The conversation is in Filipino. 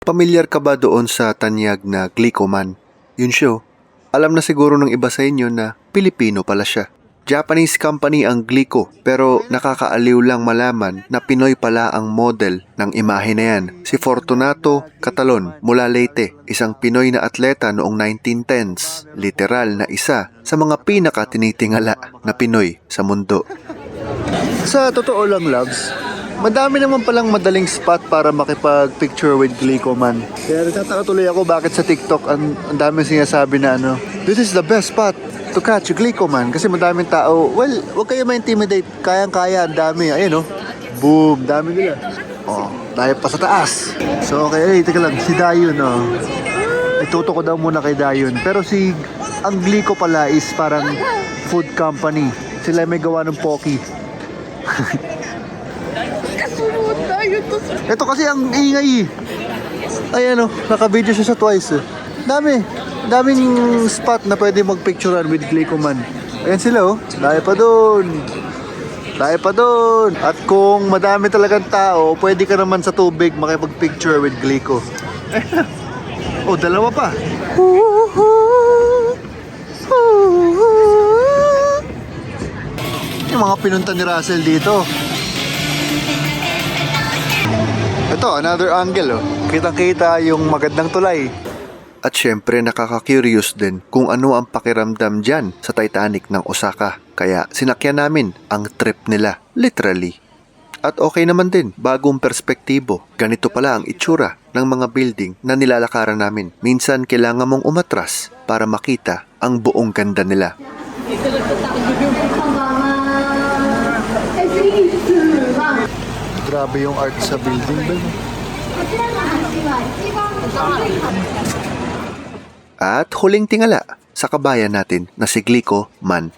Pamilyar ka ba doon sa tanyag na Glicoman? Yun siya. Alam na siguro ng iba sa inyo na Pilipino pala siya. Japanese company ang Glico, pero nakakaaliw lang malaman na Pinoy pala ang model ng imahe na yan. Si Fortunato Catalon mula Leyte, isang Pinoy na atleta noong 1910s. Literal na isa sa mga pinaka-tinitingala na Pinoy sa mundo. Sa totoo lang, loves, madami naman palang madaling spot para makipag-picture with Glicoman. Kaya nagtataka tuloy ako bakit sa TikTok ang daming sinasabi na this is the best spot to catch Glicoman. Kasi madaming tao, well, huwag kayo ma-intimidate. Kayang-kaya, ang dami. Ayun, boom, dami nila. Tayo pa sa taas. So, okay, teka lang, si Dayon, ituto ko daw muna kay Dayon. Pero ang Glico pala is parang food company. Sila may gawa ng Pocky. Ito kasi ang ingay. Ayan naka-video siya sa Twice. Daming spot na pwede magpicturean with Glicoman. Ayan sila Dahil pa doon. At kung madami talagang tao, pwede ka naman sa tubig makipag-picture with Glico. Dalawa pa. Yung mga pinunta ni Russell dito. Ito, another angle Kitang-kita yung magandang tulay. At syempre nakaka-curious din kung ano ang pakiramdam dyan sa Titanic ng Osaka. Kaya sinakyan namin ang trip nila, literally. At okay naman din, bagong perspektibo. Ganito pala ang itsura ng mga building na nilalakaran namin. Minsan kailangan mong umatras para makita ang buong ganda nila. Grabe yung art sa building ba? At huling tingala sa kabayan natin na si Glicoman.